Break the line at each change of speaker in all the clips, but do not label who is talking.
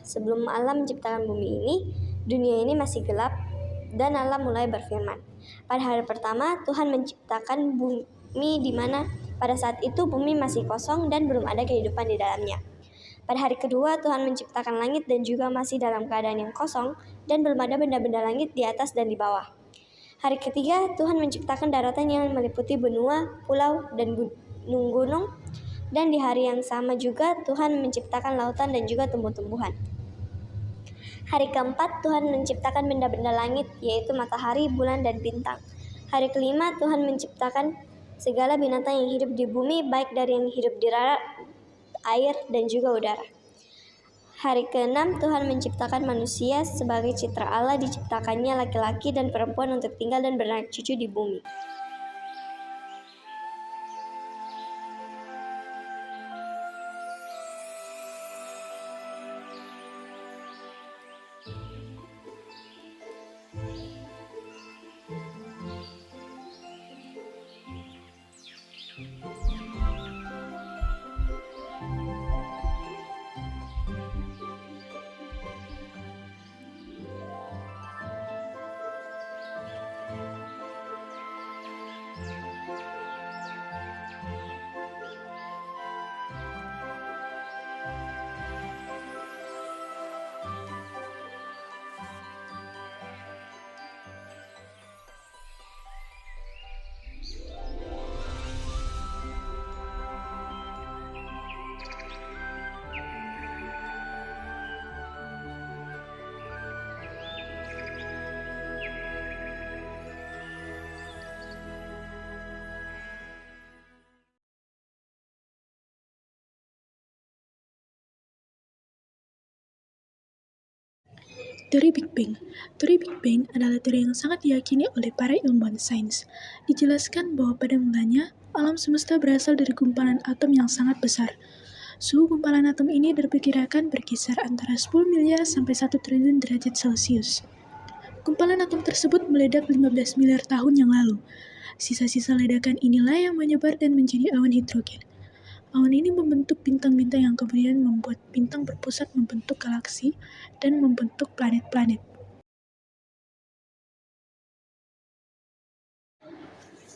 Sebelum Allah menciptakan bumi ini, dunia ini masih gelap dan Allah mulai berfirman. Pada hari pertama, Tuhan menciptakan bumi di mana pada saat itu bumi masih kosong dan belum ada kehidupan di dalamnya. Pada hari kedua, Tuhan menciptakan langit dan juga masih dalam keadaan yang kosong dan belum ada benda-benda langit di atas dan di bawah. Hari ketiga, Tuhan menciptakan daratan yang meliputi benua, pulau, dan gunung-gunung. Dan di hari yang sama juga Tuhan menciptakan lautan dan juga tumbuh-tumbuhan. Hari keempat, Tuhan menciptakan benda-benda langit, yaitu matahari, bulan, dan bintang. Hari kelima, Tuhan menciptakan segala binatang yang hidup di bumi, baik dari yang hidup di darat, air, dan juga udara. Hari keenam, Tuhan menciptakan manusia sebagai citra Allah, diciptakannya laki-laki dan perempuan untuk tinggal dan beranak cucu di bumi.
Teori Big Bang. Teori Big Bang adalah teori yang sangat diyakini oleh para ilmuwan sains. Dijelaskan bahwa pada mulanya, alam semesta berasal dari gumpalan atom yang sangat besar. Suhu gumpalan atom ini diperkirakan berkisar antara 10 miliar sampai 1 triliun derajat Celcius. Gumpalan atom tersebut meledak 15 miliar tahun yang lalu. Sisa-sisa ledakan inilah yang menyebar dan menjadi awan hidrogen. Awan ini membentuk bintang-bintang yang kemudian membuat bintang berpusat membentuk galaksi dan membentuk planet-planet.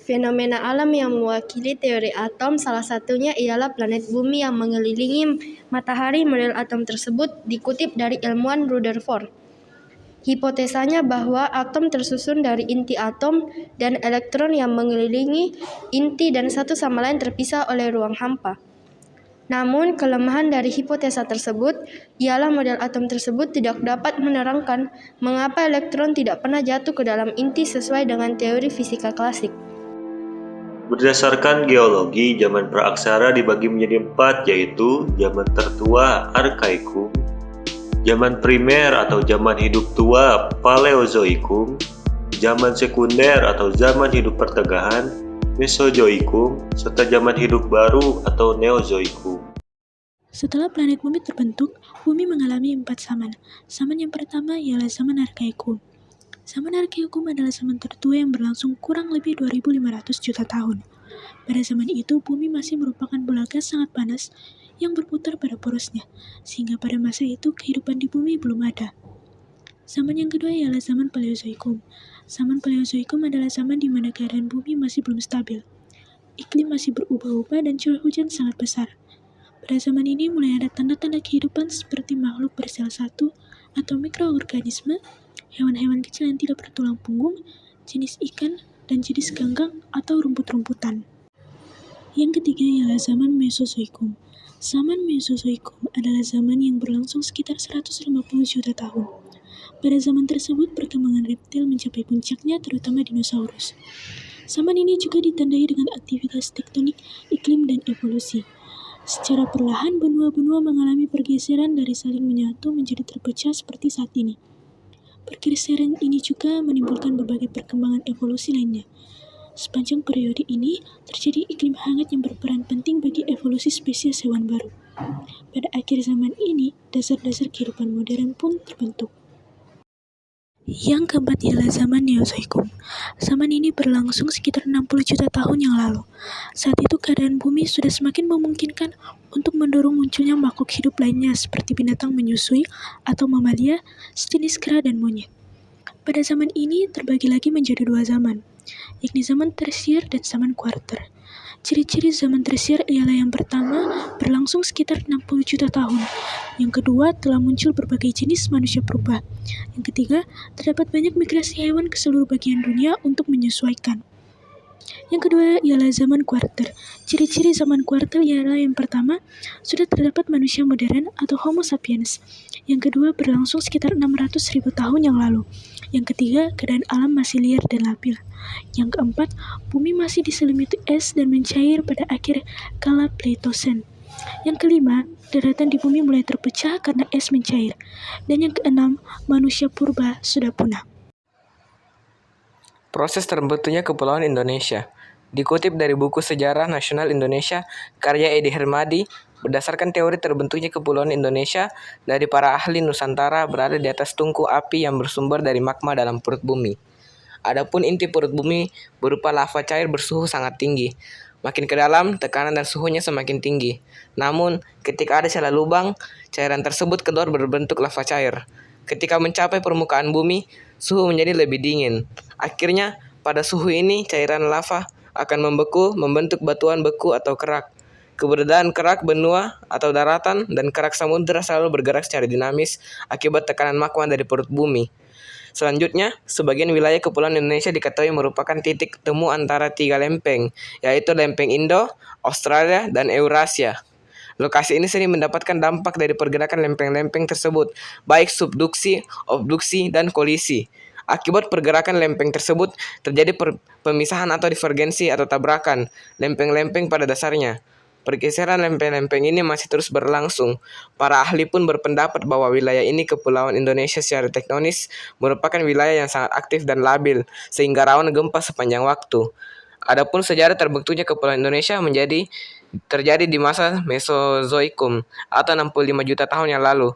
Fenomena alam yang mewakili teori atom salah satunya ialah planet bumi yang mengelilingi matahari. Model atom tersebut dikutip dari ilmuwan Rutherford. Hipotesanya bahwa atom tersusun dari inti atom dan elektron yang mengelilingi inti dan satu sama lain terpisah oleh ruang hampa. Namun, kelemahan dari hipotesa tersebut ialah model atom tersebut tidak dapat menerangkan mengapa elektron tidak pernah jatuh ke dalam inti sesuai dengan teori fisika klasik.
Berdasarkan geologi, zaman praaksara dibagi menjadi 4, yaitu zaman tertua Arkaikum, zaman primer atau zaman hidup tua Paleozoikum, zaman sekunder atau zaman hidup pertengahan Mesozoikum, serta zaman hidup baru atau Neozoikum.
Setelah planet bumi terbentuk, bumi mengalami 4 zaman. Zaman yang pertama ialah zaman Arkaikum. Zaman Arkaikum adalah zaman tertua yang berlangsung kurang lebih 2500 juta tahun. Pada zaman itu, bumi masih merupakan bola gas sangat panas yang berputar pada porosnya, sehingga pada masa itu kehidupan di bumi belum ada. Zaman yang kedua ialah zaman Paleozoikum. Zaman Paleozoikum adalah zaman di mana keadaan bumi masih belum stabil. Iklim masih berubah-ubah dan curah hujan sangat besar. Pada zaman ini mulai ada tanda-tanda kehidupan seperti makhluk bersel satu atau mikroorganisme, hewan-hewan kecil yang tidak bertulang punggung, jenis ikan, dan jenis ganggang atau rumput-rumputan. Yang ketiga ialah zaman Mesozoikum. Zaman Mesozoikum adalah zaman yang berlangsung sekitar 150 juta tahun. Pada zaman tersebut, perkembangan reptil mencapai puncaknya, terutama dinosaurus. Zaman ini juga ditandai dengan aktivitas tektonik, iklim, dan evolusi. Secara perlahan, benua-benua mengalami pergeseran dari saling menyatu menjadi terpecah seperti saat ini. Pergeseran ini juga menimbulkan berbagai perkembangan evolusi lainnya. Sepanjang periode ini, terjadi iklim hangat yang berperan penting bagi evolusi spesies hewan baru. Pada akhir zaman ini, dasar-dasar kehidupan modern pun terbentuk. Yang keempat ialah zaman Neozoikum. Zaman ini berlangsung sekitar 60 juta tahun yang lalu. Saat itu keadaan bumi sudah semakin memungkinkan untuk mendorong munculnya makhluk hidup lainnya seperti binatang menyusui atau mamalia, sejenis kera dan monyet. Pada zaman ini terbagi lagi menjadi dua zaman, yakni zaman tersier dan zaman kuarter. Ciri-ciri zaman tersier ialah yang pertama, berlangsung sekitar 60 juta tahun. Yang kedua, telah muncul berbagai jenis manusia purba. Yang ketiga, terdapat banyak migrasi hewan ke seluruh bagian dunia untuk menyesuaikan. Yang kedua ialah zaman kuarter. Ciri-ciri zaman kuarter ialah yang pertama, sudah terdapat manusia modern atau Homo sapiens. Yang kedua, berlangsung sekitar 600.000 tahun yang lalu. Yang ketiga, keadaan alam masih liar dan labil. Yang keempat, bumi masih diselimuti es dan mencair pada akhir kala Pleistocene. Yang kelima, daratan di bumi mulai terpecah karena es mencair. Dan yang keenam, manusia purba sudah punah.
Proses terbentuknya Kepulauan Indonesia. Dikutip dari buku Sejarah Nasional Indonesia, karya Edi Hermadi, berdasarkan teori terbentuknya Kepulauan Indonesia dari para ahli Nusantara berada di atas tungku api yang bersumber dari magma dalam perut bumi. Adapun inti perut bumi berupa lava cair bersuhu sangat tinggi. Makin ke dalam, tekanan dan suhunya semakin tinggi. Namun, ketika ada celah lubang, cairan tersebut keluar berbentuk lava cair. Ketika mencapai permukaan bumi, suhu menjadi lebih dingin. Akhirnya, pada suhu ini, cairan lava akan membeku, membentuk batuan beku atau kerak. Keberadaan kerak benua atau daratan dan kerak samudera selalu bergerak secara dinamis akibat tekanan magma dari perut bumi. Selanjutnya, sebagian wilayah Kepulauan Indonesia diketahui merupakan titik temu antara tiga lempeng, yaitu lempeng Indo, Australia, dan Eurasia. Lokasi ini sering mendapatkan dampak dari pergerakan lempeng-lempeng tersebut, baik subduksi, abduksi, dan kolisi. Akibat pergerakan lempeng tersebut, terjadi pemisahan atau divergensi atau tabrakan lempeng-lempeng pada dasarnya. Pergeseran lempeng-lempeng ini masih terus berlangsung. Para ahli pun berpendapat bahwa wilayah ini, Kepulauan Indonesia secara tektonis, merupakan wilayah yang sangat aktif dan labil, sehingga rawan gempa sepanjang waktu. Adapun sejarah terbentuknya Kepulauan Indonesia terjadi di masa Mesozoikum atau 65 juta tahun yang lalu.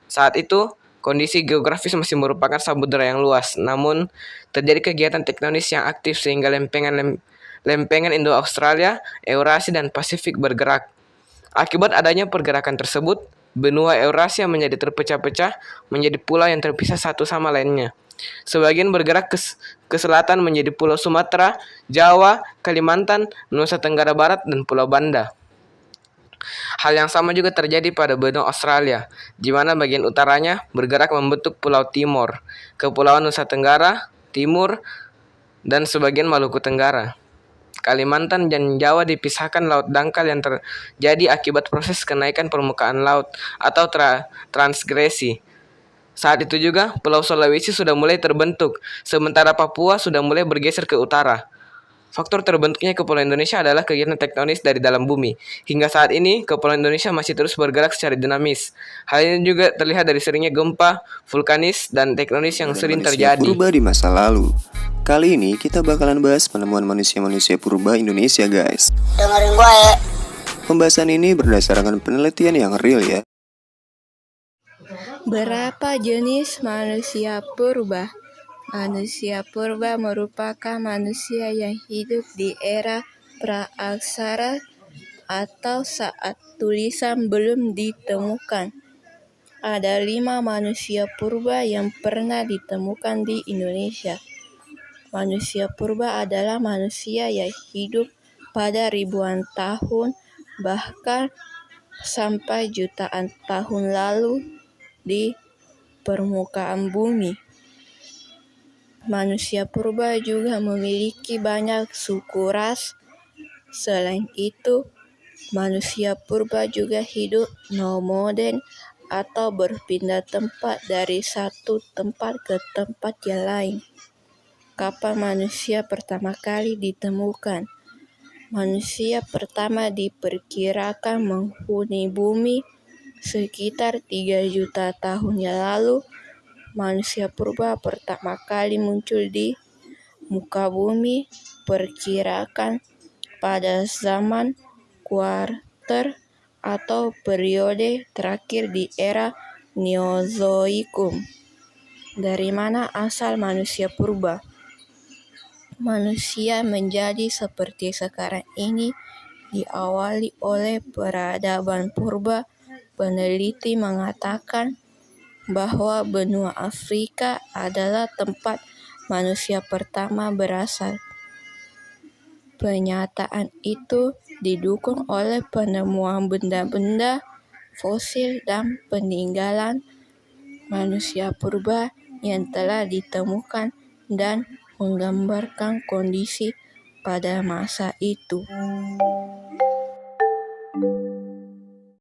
Saat itu, kondisi geografis masih merupakan samudera yang luas, namun terjadi kegiatan tektonis yang aktif sehingga lempengan Indo-Australia, Eurasia, dan Pasifik bergerak. Akibat adanya pergerakan tersebut, benua Eurasia menjadi terpecah-pecah menjadi pulau yang terpisah satu sama lainnya. Sebagian bergerak ke selatan menjadi Pulau Sumatera, Jawa, Kalimantan, Nusa Tenggara Barat, dan Pulau Banda. Hal yang sama juga terjadi pada benua Australia, di mana bagian utaranya bergerak membentuk Pulau Timor, Kepulauan Nusa Tenggara, Timur, dan sebagian Maluku Tenggara. Kalimantan dan Jawa dipisahkan laut dangkal yang terjadi akibat proses kenaikan permukaan laut atau transgresi. Saat itu juga Pulau Sulawesi sudah mulai terbentuk, sementara Papua sudah mulai bergeser ke utara. Faktor terbentuknya Kepulauan Indonesia adalah kegiatan tektonis dari dalam bumi. Hingga saat ini, Kepulauan Indonesia masih terus bergerak secara dinamis. Hal ini juga terlihat dari seringnya gempa, vulkanis, dan tektonis yang sering terjadi.
Purba di masa lalu. Kali ini kita bakalan bahas penemuan manusia-manusia purba Indonesia, guys.
Dengerin gue ya.
Pembahasan ini berdasarkan penelitian yang real ya.
Berapa jenis manusia purba? Manusia purba merupakan manusia yang hidup di era praaksara atau saat tulisan belum ditemukan. Ada 5 manusia purba yang pernah ditemukan di Indonesia. Manusia purba adalah manusia yang hidup pada ribuan tahun, bahkan sampai jutaan tahun lalu di permukaan bumi. Manusia purba juga memiliki banyak suku ras. Selain itu, manusia purba juga hidup nomaden atau berpindah tempat dari satu tempat ke tempat yang lain. Kapan manusia pertama kali ditemukan? Manusia pertama diperkirakan menghuni bumi sekitar 3 juta tahun yang lalu. Manusia purba pertama kali muncul di muka bumi perkirakan pada zaman kuarter atau periode terakhir di era Neozoikum. Dari mana asal manusia purba? Manusia menjadi seperti sekarang ini diawali oleh peradaban purba. Peneliti mengatakan bahwa benua Afrika adalah tempat manusia pertama berasal. Pernyataan itu didukung oleh penemuan benda-benda fosil dan peninggalan manusia purba yang telah ditemukan dan menggambarkan kondisi pada masa itu.